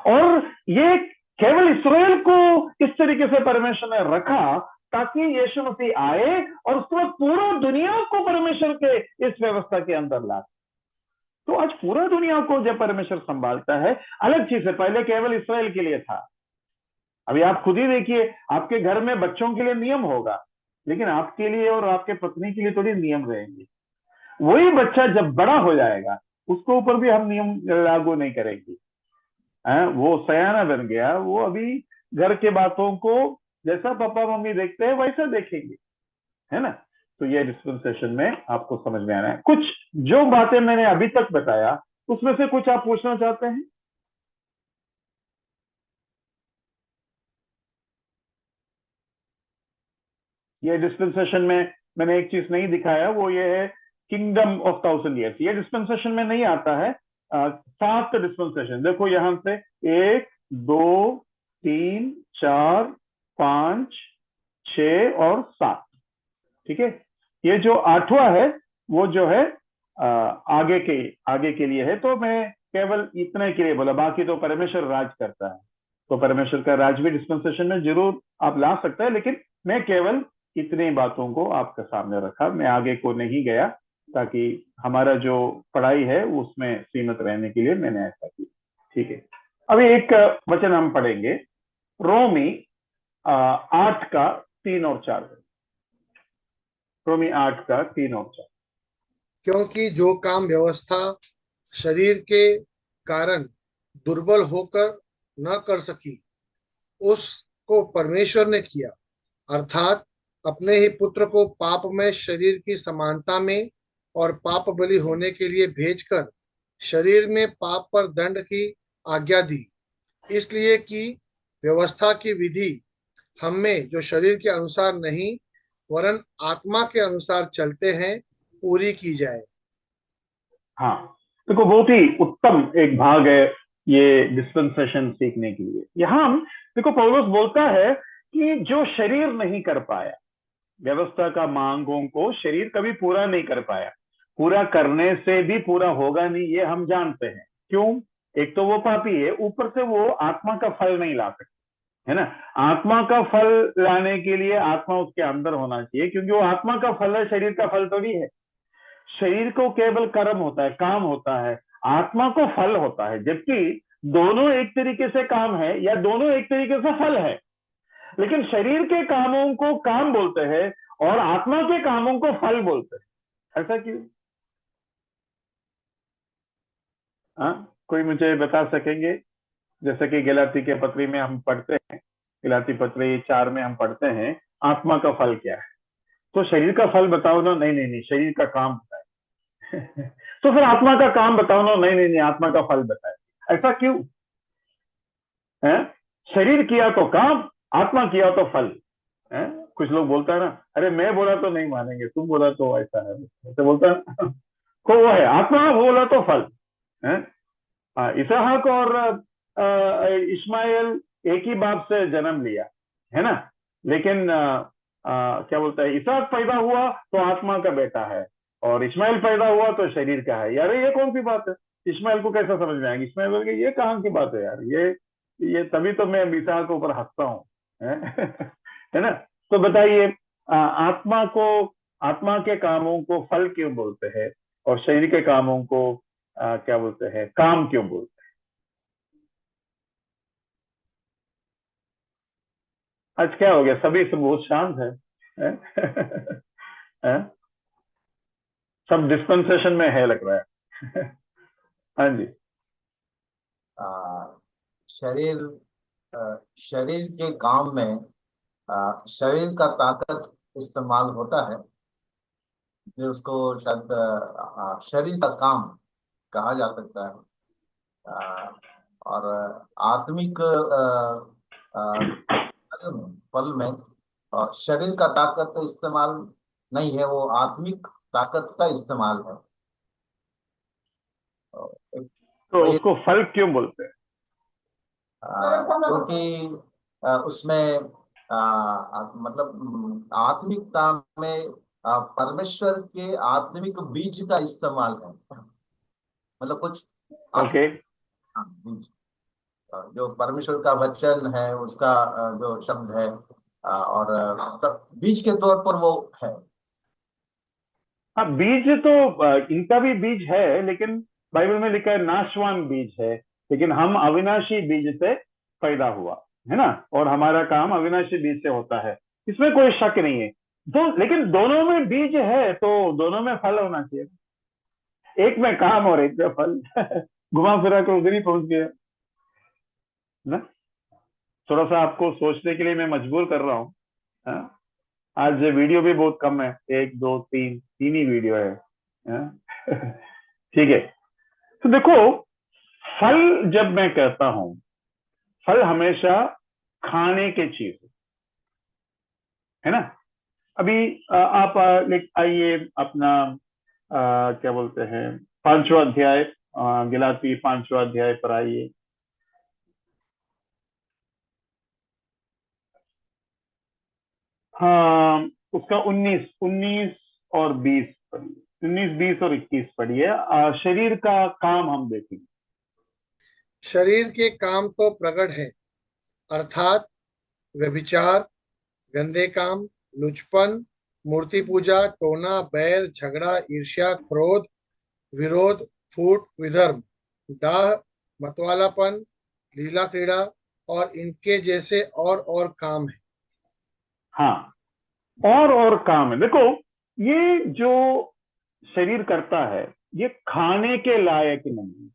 और ये केवल इसराइल को इस तरीके से परमेश्वर ने रखा ताकि यीशु मसीह आए और उसके बाद पूरा दुनिया को परमेश्वर के इस व्यवस्था के अंदर ला। तो आज पूरा दुनिया को जब परमेश्वर संभालता है, अलग चीज है। पहले केवल इसराइल के लिए था। अभी आप खुद ही देखिए, आपके घर में बच्चों के लिए नियम होगा, लेकिन आपके लिए और आपके पत्नी के लिए थोड़ी नियम रहेंगे। वही बच्चा जब बड़ा हो जाएगा उसको ऊपर भी हम नियम लागू नहीं करेंगे। वो सयाना बन गया, वो अभी घर के बातों को जैसा पापा मम्मी देखते हैं वैसा देखेंगे, है ना। तो ये डिस्पेंसेशन में आपको समझ में आना है। कुछ जो बातें मैंने अभी तक बताया उसमें से कुछ आप पूछना चाहते हैं? ये डिस्पेंसेशन में मैंने एक चीज नहीं दिखाया, वो ये है किंगडम ऑफ 1000 ईयर्स। ये डिस्पेंसेशन में नहीं आता है। 7 डिस्पेंसेशन देखो यहां से, 1 2 3 4 5 6 और 7। ठीक है, ये जो 8वां है वो जो है आगे के लिए है। तो मैं केवल इतने के लिए बोला, बाकी तो परमेश्वर राज करता है। तो परमेश्वर का राज भी डिस्पेंसेशन में जरूर आप ला सकते हैं, लेकिन मैं केवल इतनी बातों को आपके सामने रखा, मैं आगे को नहीं गया, ताकि हमारा जो पढ़ाई है उसमें सीमित रहने के लिए मैंने ऐसा किया। ठीक है, अभी एक वचन हम पढ़ेंगे, रोमी 8 का 3 और 4। रोमी 8 का 3 और 4। क्योंकि जो काम व्यवस्था शरीर के कारण दुर्बल होकर न कर सकी, उसको परमेश्वर ने किया, अर्थात अपने ही पुत्र को पाप में शरीर की समानता में और पाप बलि होने के लिए भेजकर शरीर में पाप पर दंड की आज्ञा दी, इसलिए कि व्यवस्था की विधि हम में जो शरीर के अनुसार नहीं वरन आत्मा के अनुसार चलते हैं पूरी की जाए। हाँ, देखो बहुत ही उत्तम एक भाग है ये डिस्पेंसेशन सीखने के लिए। यहाँ हम देखो पौलुस बोलता है कि जो शरीर नहीं कर पाया, व्यवस्था का मांगों को शरीर कभी पूरा नहीं कर पाया, पूरा करने से भी पूरा होगा नहीं, ये हम जानते हैं। क्यों? एक तो वो पापी है, ऊपर से वो आत्मा का फल नहीं ला सकते, है ना। आत्मा का फल लाने के लिए आत्मा उसके अंदर होना चाहिए, क्योंकि वो आत्मा का फल है, शरीर का फल थोड़ी है। शरीर को केवल कर्म होता है, काम होता है, आत्मा को फल होता है। जबकि दोनों एक तरीके से काम है या दोनों एक तरीके से फल है, लेकिन शरीर के कामों को काम बोलते हैं और आत्मा के कामों को फल बोलते हैं। ऐसा क्यों? हाँ, कोई मुझे बता सकेंगे? जैसे कि गलाती के पत्री में हम पढ़ते हैं, गलाती पत्री 4 में हम पढ़ते हैं आत्मा का फल क्या है। तो शरीर का फल बताओ ना, नहीं नहीं नहीं, शरीर का काम बताए। तो फिर आत्मा का काम बताओ ना, नहीं नहीं नहीं, आत्मा का फल बताए। ऐसा क्यों है? शरीर किया तो काम, आत्मा किया तो फल है। कुछ लोग बोलता है ना, अरे मैं बोला तो नहीं मानेंगे, तुम बोला तो ऐसा है, ऐसे बोलता है। को वो है आत्मा, बोला तो फल है। इसहाक और इस्माइल एक ही बाप से जन्म लिया, है ना। लेकिन क्या बोलता है, इसहाक पैदा हुआ तो आत्मा का बेटा है और इस्माइल पैदा हुआ तो शरीर का है। यार ये कौन सी बात है? इस्माइल को कैसा समझ में आएगी? इस्माइल बोल के ये कहाँ की बात है यार, ये तभी तो मैं इसहाक के ऊपर हंसता हूँ, है। है ना। तो बताइए, आत्मा को, आत्मा के कामों को फल क्यों बोलते हैं और शरीर के कामों को क्या बोलते हैं, काम क्यों बोलते हैं? आज क्या हो गया, सभी सब बहुत शांत है, हैं? हैं? सब डिस्पेंसेशन में है लग रहा है। हाँ जी। आ, शरीर शरीर के काम में शरीर का ताकत इस्तेमाल होता है, जो उसको शायद शरीर का काम कहा जा सकता है। आ, और आत्मिक फल में शरीर का ताकत का इस्तेमाल नहीं है, वो आत्मिक ताकत का इस्तेमाल है। एक- तो वही उसको फल क्यों बोलते हैं? क्योंकि उसमें मतलब आत्मिकता में परमेश्वर के आत्मिक बीज का इस्तेमाल है। मतलब कुछ ओके। बीज, जो परमेश्वर का वचन है उसका जो शब्द है, और मतलब बीज के तौर पर वो है। हाँ, बीज तो इनका भी बीज है, लेकिन बाइबल में लिखा है नाशवान बीज है, लेकिन हम अविनाशी बीज से पैदा हुआ, है ना। और हमारा काम अविनाशी बीज से होता है, इसमें कोई शक नहीं है। लेकिन दोनों में बीज है तो दोनों में फल होना चाहिए। एक में काम और एक में फल। घुमा फिरा कर उधर ही पहुंच गया ना। थोड़ा सा आपको सोचने के लिए मैं मजबूर कर रहा हूँ। हाँ? आज वीडियो भी बहुत कम है, एक दो तीन, तीन ही वीडियो है। हाँ? ठीक है। तो देखो, फल जब मैं कहता हूं, फल हमेशा खाने के चीज है ना। अभी आप आइए अपना क्या बोलते हैं, 5वां अध्याय, गलाती 5वां अध्याय पर आइए। हाँ, उसका 19 19 और 20 पढ़िए, 19 20 और 21 पढ़िए। शरीर का काम हम देखेंगे। शरीर के काम तो प्रकट है, अर्थात व्यभिचार, गंदे काम, लुचपन, मूर्ति पूजा, टोना, बैर, झगड़ा, ईर्ष्या, क्रोध, विरोध, फूट, विधर्म, डाह, मतवालापन, लीला क्रीड़ा और इनके जैसे और काम है। हाँ, और काम है। देखो, ये जो शरीर करता है, ये खाने के लायक नहीं।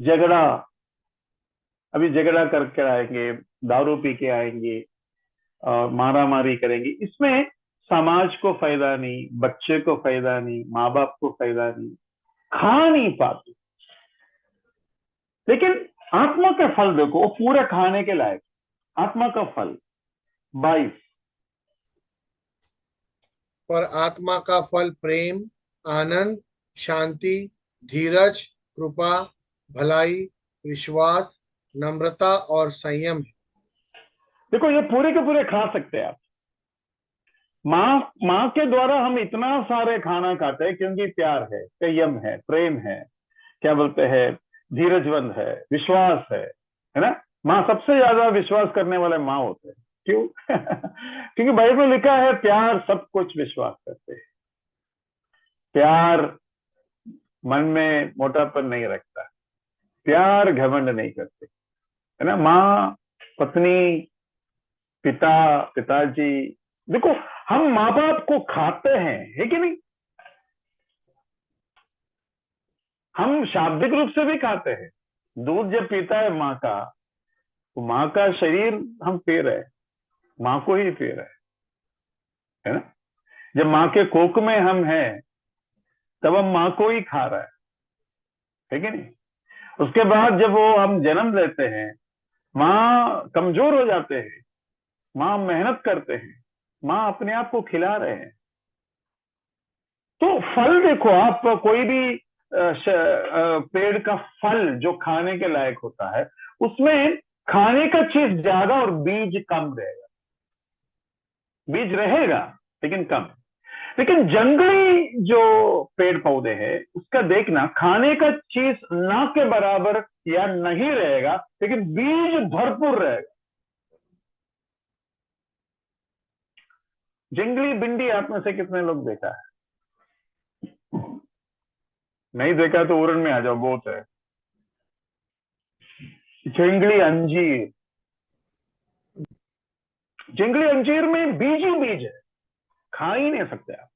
झगड़ा, अभी झगड़ा करके आएंगे, दारू पी के आएंगे और मारा मारी करेंगे, इसमें समाज को फायदा नहीं, बच्चे को फायदा नहीं, माँ बाप को फायदा नहीं, खा नहीं पाते। लेकिन आत्मा का फल देखो, वो पूरे खाने के लायक। आत्मा का फल 22। पर आत्मा का फल प्रेम, आनंद, शांति, धीरज, कृपा, भलाई, विश्वास, नम्रता और संयम है। देखो ये पूरे के पूरे खा सकते हैं आप। माँ के द्वारा हम इतना सारे खाना खाते हैं क्योंकि प्यार है, संयम है, प्रेम है, क्या बोलते हैं, धीरजवंत है, विश्वास है ना। माँ सबसे ज्यादा विश्वास करने वाले माँ होते हैं। क्यों? क्योंकि बाइबल में लिखा है प्यार सब कुछ विश्वास करते हैं। प्यार मन में मोटापन नहीं रखता, प्यार घमंड नहीं करते, है ना। माँ, पत्नी, पिता, पिताजी, देखो हम माँ बाप को खाते हैं, है कि नहीं? हम शाब्दिक रूप से भी खाते हैं। दूध जब पीता है माँ का, तो माँ का शरीर हम पी रहे हैं, माँ को ही पी रहे हैं, है ना। जब माँ के कोख में हम हैं, तब हम माँ को ही खा रहे हैं, है कि नहीं। उसके बाद जब वो हम जन्म लेते हैं, माँ कमजोर हो जाते हैं, माँ मेहनत करते हैं, माँ अपने आप को खिला रहे हैं। तो फल देखो आप, कोई भी पेड़ का फल जो खाने के लायक होता है, उसमें खाने का चीज ज्यादा और बीज कम रहेगा। बीज रहेगा लेकिन कम। लेकिन जंगली जो पेड़ पौधे हैं, उसका देखना, खाने का चीज ना के बराबर या नहीं रहेगा, लेकिन बीज भरपूर रहेगा। जंगली भिंडी आप में से कितने लोग देखा है? नहीं देखा तो उड़न में आ जाओ, बहुत है। जंगली अंजीर, जंगली अंजीर में बीज ही बीज है, खा ही नहीं सकते आप।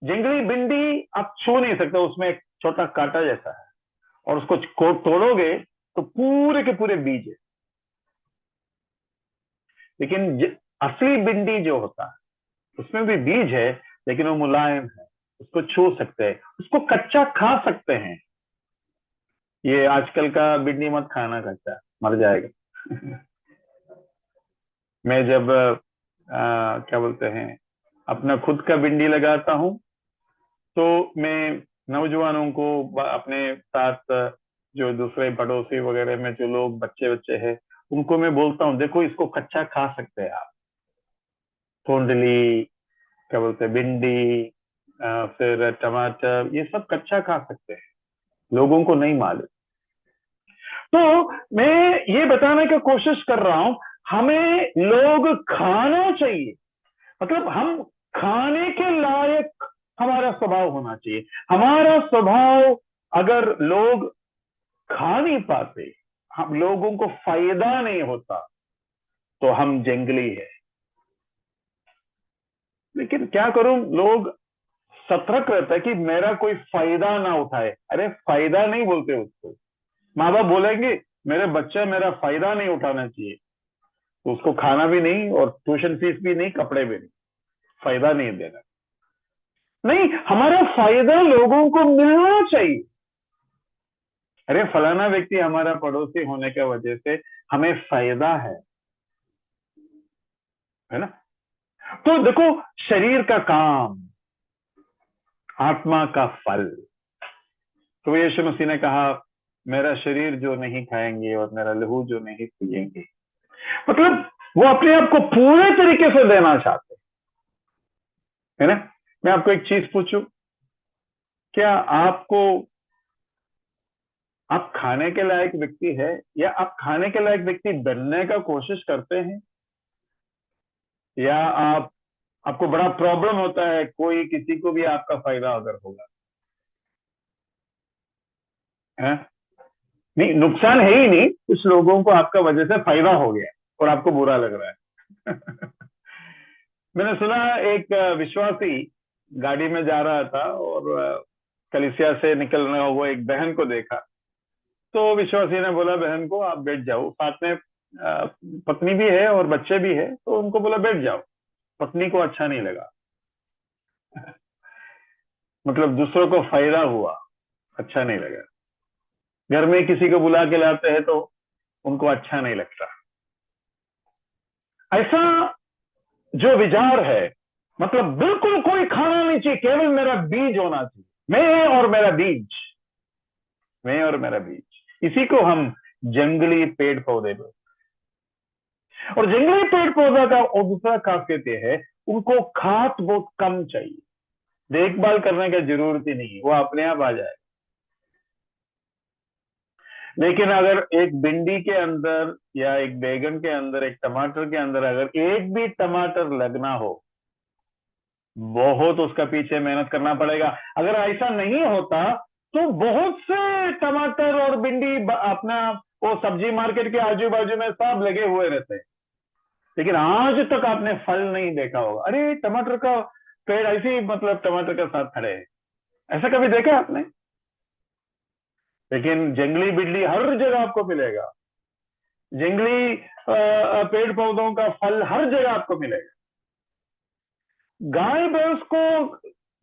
जंगली भिंडी आप छू नहीं सकते, उसमें एक छोटा कांटा जैसा है, और उसको तोड़ोगे तो पूरे के पूरे बीज है। लेकिन असली भिंडी जो होता है, उसमें भी बीज है, लेकिन वो मुलायम है, उसको छू सकते हैं, उसको कच्चा खा सकते हैं। ये आजकल का भिंडी मत खाना, कच्चा मर जाएगा। मैं जब क्या बोलते हैं, अपना खुद का भिंडी लगाता हूं, तो मैं नौजवानों को अपने साथ, जो दूसरे पड़ोसी वगैरह में जो लोग बच्चे बच्चे हैं, उनको मैं बोलता हूँ, देखो इसको कच्चा खा सकते हैं आप। धुंडली, क्या बोलते हैं, भिंडी, फिर टमाटर, ये सब कच्चा खा सकते हैं, लोगों को नहीं मालूम। तो मैं ये बताने की कोशिश कर रहा हूं, हमें लोग खाना चाहिए, मतलब हम खाने के लायक हमारा स्वभाव होना चाहिए। हमारा स्वभाव अगर लोग खा नहीं पाते, हम लोगों को फायदा नहीं होता, तो हम जंगली है। लेकिन क्या करूं, लोग सतर्क रहता है कि मेरा कोई फायदा ना उठाए। अरे फायदा नहीं बोलते उसको। माँ बाप बोलेंगे मेरे बच्चा मेरा फायदा नहीं उठाना चाहिए, तो उसको खाना भी नहीं, और ट्यूशन फीस भी नहीं, कपड़े भी नहीं, फायदा नहीं देना। नहीं, हमारा फायदा लोगों को मिलना चाहिए। अरे फलाना व्यक्ति हमारा पड़ोसी होने की वजह से हमें फायदा है ना। तो देखो, शरीर का काम, आत्मा का फल। तो यीशु मसीह ने कहा, मेरा शरीर जो नहीं खाएंगे और मेरा लहू जो नहीं पिएंगे, मतलब वो अपने आप को पूरे तरीके से देना चाहते है ना। मैं आपको एक चीज पूछूं, क्या आप खाने के लायक व्यक्ति है, या आप खाने के लायक व्यक्ति बनने का कोशिश करते हैं, या आपको बड़ा प्रॉब्लम होता है कोई किसी को भी आपका फायदा अगर होगा, है? नहीं, नुकसान है ही नहीं, कुछ लोगों को आपका वजह से फायदा हो गया और आपको बुरा लग रहा है। मैंने सुना एक विश्वासी गाड़ी में जा रहा था, और कलीसिया से निकलने हुआ एक बहन को देखा, तो विश्वासी ने बोला बहन को, आप बैठ जाओ, साथ में पत्नी भी है और बच्चे भी है, तो उनको बोला बैठ जाओ। पत्नी को अच्छा नहीं लगा, मतलब दूसरों को फायदा हुआ, अच्छा नहीं लगा। घर में किसी को बुला के लाते हैं तो उनको अच्छा नहीं लगता। ऐसा जो विचार है, मतलब बिल्कुल कोई खाना नहीं चाहिए, केवल मेरा बीज होना चाहिए, मैं और मेरा बीज, मैं और मेरा बीज, इसी को हम जंगली पेड़ पौधे बोलते हैं। और जंगली पेड़ पौधा का और दूसरा खासियत यह है, उनको खाद बहुत कम चाहिए, देखभाल करने की जरूरत ही नहीं है, वो अपने आप आ जाए। लेकिन अगर एक भिंडी के अंदर या एक बैगन के अंदर, एक टमाटर के अंदर अगर एक भी टमाटर लगना हो, बहुत उसका पीछे मेहनत करना पड़ेगा। अगर ऐसा नहीं होता तो बहुत से टमाटर और भिंडी अपना वो सब्जी मार्केट के आजू बाजू में सब लगे हुए रहते हैं, लेकिन आज तक आपने फल नहीं देखा होगा। अरे टमाटर का पेड़ ऐसे ही, मतलब टमाटर के साथ खड़े हैं, ऐसा कभी देखा आपने? लेकिन जंगली बिजली हर जगह आपको मिलेगा, जंगली पेड़ पौधों का फल हर जगह आपको मिलेगा। गाय भैंस को,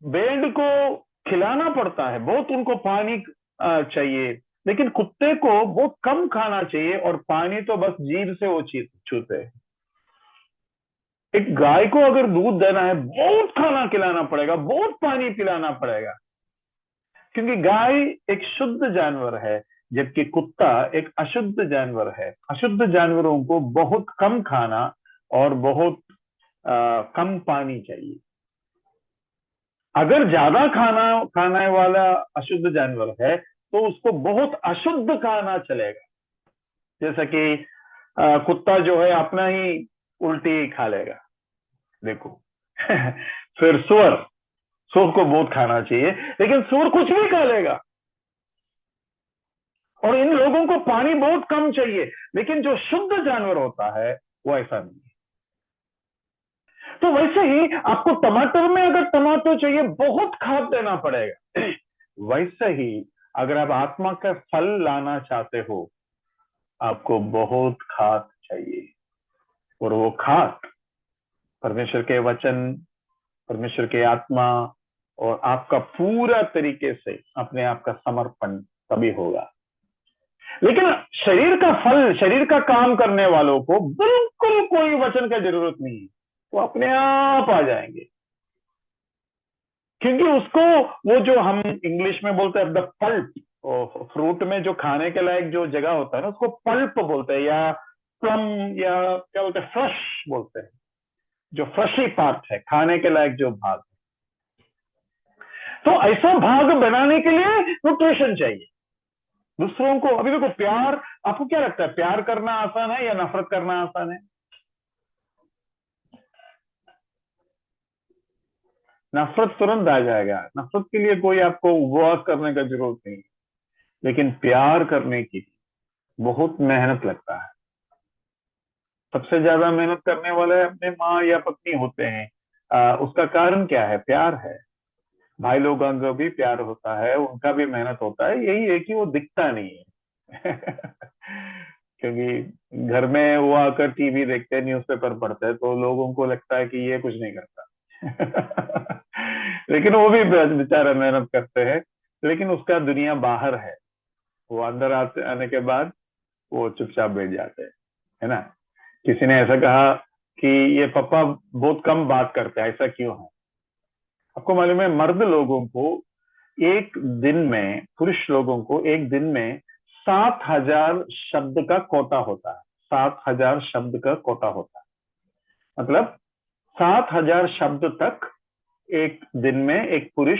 भेड़ को खिलाना पड़ता है, बहुत उनको पानी चाहिए, लेकिन कुत्ते को बहुत कम खाना चाहिए और पानी तो बस जीभ से वो छूते हैं। एक गाय को अगर दूध देना है, बहुत खाना खिलाना पड़ेगा, बहुत पानी पिलाना पड़ेगा, क्योंकि गाय एक शुद्ध जानवर है, जबकि कुत्ता एक अशुद्ध जानवर है। अशुद्ध जानवरों को बहुत कम खाना और बहुत कम पानी चाहिए। अगर ज्यादा खाना खाने वाला अशुद्ध जानवर है तो उसको बहुत अशुद्ध खाना चलेगा, जैसा कि कुत्ता जो है अपना ही उल्टी खा लेगा, देखो। फिर सुअर, सुअर को बहुत खाना चाहिए, लेकिन सुअर कुछ भी खा लेगा। और इन लोगों को पानी बहुत कम चाहिए, लेकिन जो शुद्ध जानवर होता है वो ऐसा नहीं है। तो वैसे ही आपको टमाटर में अगर टमाटर चाहिए, बहुत खाद देना पड़ेगा। वैसे ही अगर आप आत्मा का फल लाना चाहते हो, आपको बहुत खाद चाहिए। और वो खाद परमेश्वर के वचन, परमेश्वर के आत्मा और आपका पूरा तरीके से अपने आप का समर्पण तभी होगा। लेकिन शरीर का फल, शरीर का काम करने वालों को बिल्कुल कोई वचन का जरूरत नहीं है, वो अपने आप आ जाएंगे, क्योंकि उसको वो जो हम इंग्लिश में बोलते हैं द पल्प, फ्रूट में जो खाने के लायक जो जगह होता है ना, उसको पल्प बोलते हैं, या प्लम, या क्या बोलते हैं, फ्रेश बोलते हैं, जो फ्रेशी पार्ट है, खाने के लायक जो भाग है। तो ऐसा भाग बनाने के लिए न्यूट्रिशन चाहिए दूसरों को। अभी देखो, प्यार, आपको क्या लगता है, प्यार करना आसान है या नफरत करना आसान है? नफरत तुरंत आ जाएगा, नफरत के लिए कोई आपको उपवास करने का जरूरत नहीं, लेकिन प्यार करने की बहुत मेहनत लगता है। सबसे ज्यादा मेहनत करने वाले अपने माँ या पत्नी होते हैं। उसका कारण क्या है? प्यार है। भाई लोगों का भी प्यार होता है, उनका भी मेहनत होता है, यही है कि वो दिखता नहीं है। क्योंकि घर में वो आकर टीवी देखते हैं, न्यूज़पेपर पढ़ते हैं, तो लोगों को लगता है कि ये कुछ नहीं करता। लेकिन वो भी बेचारा मेहनत करते हैं, लेकिन उसका दुनिया बाहर है, वो अंदर आने के बाद वो चुपचाप बैठ जाते हैं, है ना। किसी ने ऐसा कहा कि ये पापा बहुत कम बात करते हैं, ऐसा क्यों है? आपको मालूम है, मर्द लोगों को एक दिन में, पुरुष लोगों को एक दिन में 7,000 शब्द का कोटा होता है। 7,000 शब्द का कोटा होता है, मतलब 7,000 शब्द तक एक दिन में एक पुरुष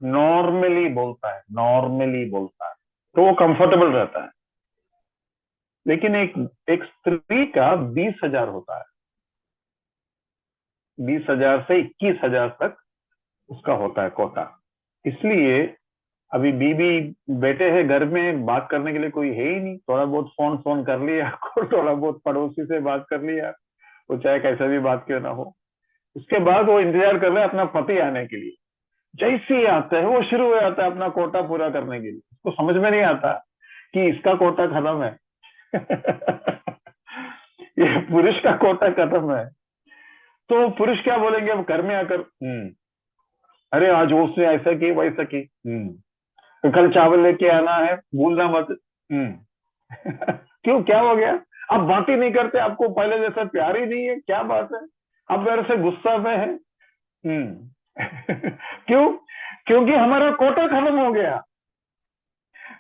नॉर्मली बोलता है, नॉर्मली बोलता है, तो वो कंफर्टेबल रहता है। लेकिन एक एक स्त्री का 20,000 होता है, 20,000 से 21,000 तक उसका होता है कोटा। इसलिए अभी बीबी बेटे हैं घर में, बात करने के लिए कोई है ही नहीं, थोड़ा बहुत फोन फोन कर लिया, थोड़ा बहुत पड़ोसी से बात कर लिया, वो चाहे कैसा भी बात क्यों ना हो। उसके बाद वो इंतजार कर रहे हैं अपना पति आने के लिए। जैसे ही आता है वो शुरू हो जाता है अपना कोटा पूरा करने के लिए। उसको समझ में नहीं आता कि इसका कोटा खत्म है। ये पुरुष का कोटा खत्म है। तो पुरुष क्या बोलेंगे अब घर में आकर, अरे आज उसने ऐसा की वैसा की, तो कल चावल लेके आना है भूलना मत। क्यों, क्या हो गया? आप बात ही नहीं करते, आपको पहले जैसा प्यार ही नहीं है, क्या बात है? आप मेरे से गुस्सा में है? क्यों? क्योंकि हमारा कोटा खत्म हो गया।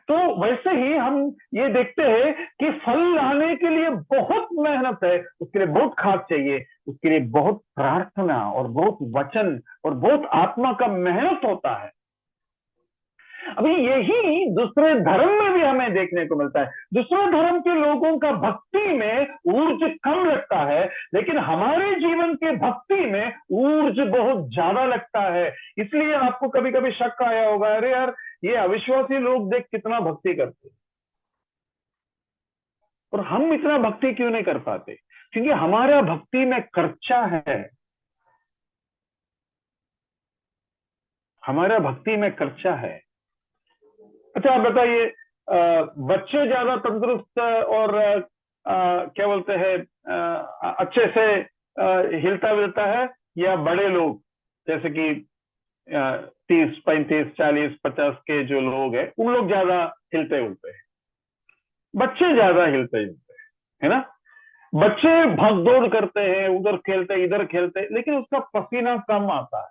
तो वैसे ही हम ये देखते हैं कि फल लाने के लिए बहुत मेहनत है, उसके लिए बहुत खाद चाहिए, उसके लिए बहुत प्रार्थना और बहुत वचन और बहुत आत्मा का मेहनत होता है। अभी यही दूसरे धर्म में भी हमें देखने को मिलता है। दूसरे धर्म के लोगों का भक्ति में ऊर्जा कम लगता है, लेकिन हमारे जीवन के भक्ति में ऊर्जा बहुत ज्यादा लगता है। इसलिए आपको कभी कभी शक आया होगा, अरे यार ये अविश्वासी लोग देख कितना भक्ति करते, और हम इतना भक्ति क्यों नहीं कर पाते? क्योंकि हमारा भक्ति में खर्चा है, हमारा भक्ति में खर्चा है। अच्छा आप बताइए, बच्चे ज्यादा तंदुरुस्त और क्या बोलते हैं अच्छे से हिलता विलता है, या बड़े लोग जैसे कि 30, 35, 40, 50 के जो लोग हैं उन लोग ज्यादा हिलते उलते हैं? बच्चे ज्यादा हिलते जुलते हैं, है ना? बच्चे भागदौड़ करते हैं, उधर खेलते इधर खेलते, लेकिन उसका पसीना कम आता है।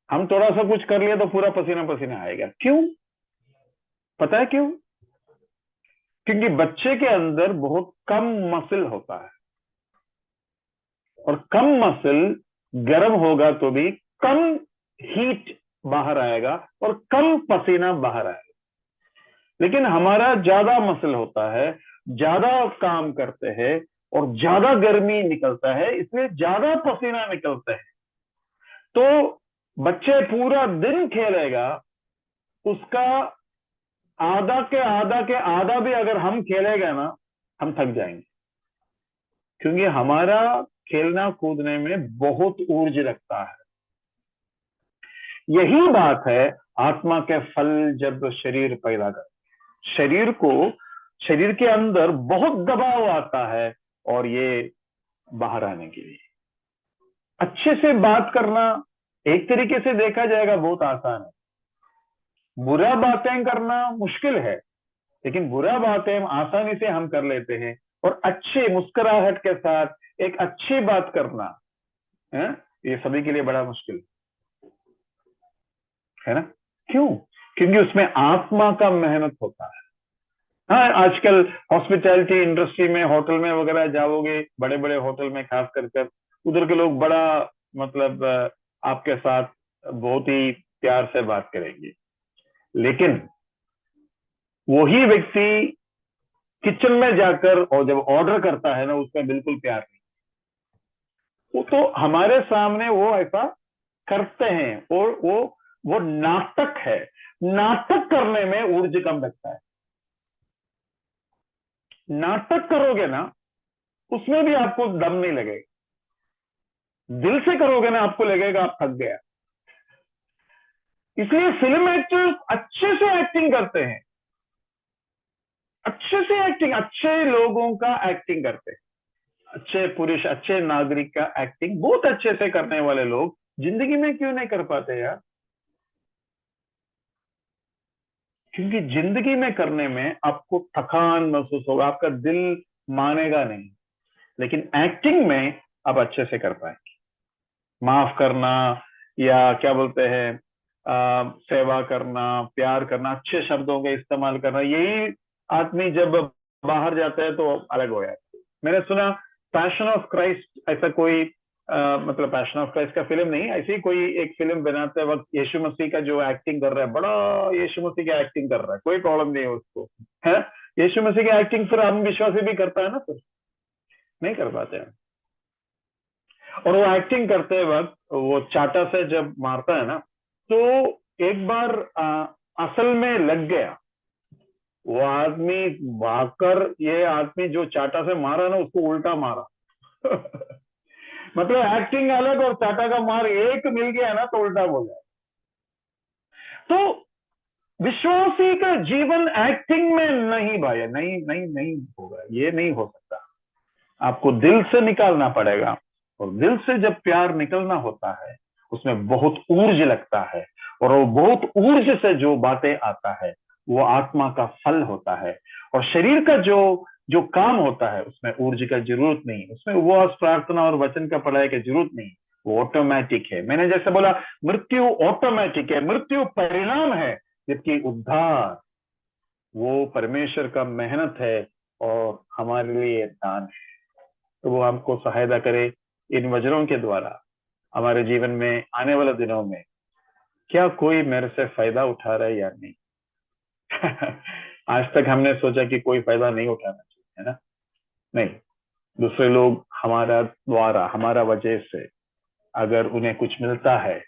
हम थोड़ा सा कुछ कर लिए तो पूरा पसीना पसीना आएगा। क्यों? पता है क्यों? क्योंकि बच्चे के अंदर बहुत कम मसल होता है, और कम मसल गर्म होगा तो भी कम हीट बाहर आएगा और कम पसीना बाहर आएगा। लेकिन हमारा ज्यादा मसल होता है, ज्यादा काम करते हैं और ज्यादा गर्मी निकलता है, इसलिए ज्यादा पसीना निकलता है। तो बच्चे पूरा दिन खेलेगा, उसका आधा के आधा के आधा भी अगर हम खेलेगा ना, हम थक जाएंगे, क्योंकि हमारा खेलना कूदने में बहुत ऊर्जा लगता है। यही बात है आत्मा के फल जब शरीर पैदा कर, शरीर को, शरीर के अंदर बहुत दबाव आता है, और ये बाहर आने के लिए अच्छे से बात करना एक तरीके से देखा जाएगा बहुत आसान है। बुरा बातें करना मुश्किल है, लेकिन बुरा बातें आसानी से हम कर लेते हैं, और अच्छे मुस्कुराहट के साथ एक अच्छी बात करना है, ये सभी के लिए बड़ा मुश्किल है ना? क्यों? क्योंकि उसमें आत्मा का मेहनत होता है। हाँ, आजकल हॉस्पिटैलिटी इंडस्ट्री में, होटल में वगैरह जाओगे, बड़े बड़े होटल में खास कर उधर के लोग बड़ा मतलब आपके साथ बहुत ही प्यार से बात करेंगे, लेकिन वही व्यक्ति किचन में जाकर और जब ऑर्डर करता है ना, उसमें बिल्कुल प्यार नहीं। वो तो हमारे सामने वो ऐसा करते हैं, और वो नाटक है। नाटक करने में ऊर्जा कम लगता है। नाटक करोगे ना, उसमें भी आपको दम नहीं लगेगा। दिल से करोगे ना, आपको लगेगा आप थक गया। इसलिए फिल्म एक्टर्स अच्छे से एक्टिंग करते हैं, अच्छे से एक्टिंग, अच्छे लोगों का एक्टिंग करते हैं, अच्छे पुरुष, अच्छे नागरिक का एक्टिंग बहुत अच्छे से करने वाले लोग जिंदगी में क्यों नहीं कर पाते यार? क्योंकि जिंदगी में करने में आपको थकान महसूस होगा, आपका दिल मानेगा नहीं, लेकिन एक्टिंग में आप अच्छे से कर पाएंगे। माफ करना, या क्या बोलते हैं सेवा करना, प्यार करना, अच्छे शब्दों का इस्तेमाल करना, यही आदमी जब बाहर जाता है तो अलग हो जाता है। मैंने सुना पैशन ऑफ क्राइस्ट, ऐसा कोई मतलब पैशन ऑफ क्राइस्ट का फिल्म नहीं, ऐसी कोई एक फिल्म बनाते वक्त यीशु मसीह का जो एक्टिंग कर रहा है, बड़ा यीशु मसीह का एक्टिंग कर रहा है, कोई प्रॉब्लम नहीं है उसको, है? यीशु मसीह की एक्टिंग फिर हम विश्वासी भी करता है ना, फिर नहीं कर पाते हैं। और वो एक्टिंग करते वक्त वो चाटा से जब मारता है ना, तो एक बार असल में लग गया, वो आदमी भागकर, ये आदमी जो चाटा से मारा ना, उसको उल्टा मारा। मतलब एक्टिंग अलग और चाटा का मार एक मिल गया ना, तो उल्टा बोल जाए। तो विश्वासी का जीवन एक्टिंग में नहीं भाई, नहीं नहीं नहीं होगा, ये नहीं हो सकता। आपको दिल से निकालना पड़ेगा, और दिल से जब प्यार निकलना होता है उसमें बहुत ऊर्ज लगता है, और वो बहुत ऊर्ज से जो बातें आता है वो आत्मा का फल होता है। और शरीर का जो जो काम होता है उसमें ऊर्ज का जरूरत नहीं, उसमें उपवास प्रार्थना और वचन का पढ़ाई की जरूरत नहीं, वो ऑटोमेटिक है। मैंने जैसे बोला मृत्यु ऑटोमेटिक है, मृत्यु परिणाम है, जबकि उद्धार वो परमेश्वर का मेहनत है और हमारे लिए दान है। तो वो हमको सहायता करे इन वजरों के द्वारा हमारे जीवन में आने वाले दिनों में क्या कोई मेरे से फायदा उठा रहा है या नहीं। आज तक हमने सोचा कि कोई फायदा नहीं उठाना चाहिए, है ना? नहीं, दूसरे लोग हमारा द्वारा हमारा वजह से अगर उन्हें कुछ मिलता है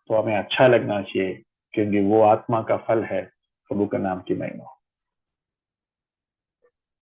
तो हमें अच्छा लगना चाहिए, क्योंकि वो आत्मा का फल है। प्रभु का नाम की महिमा।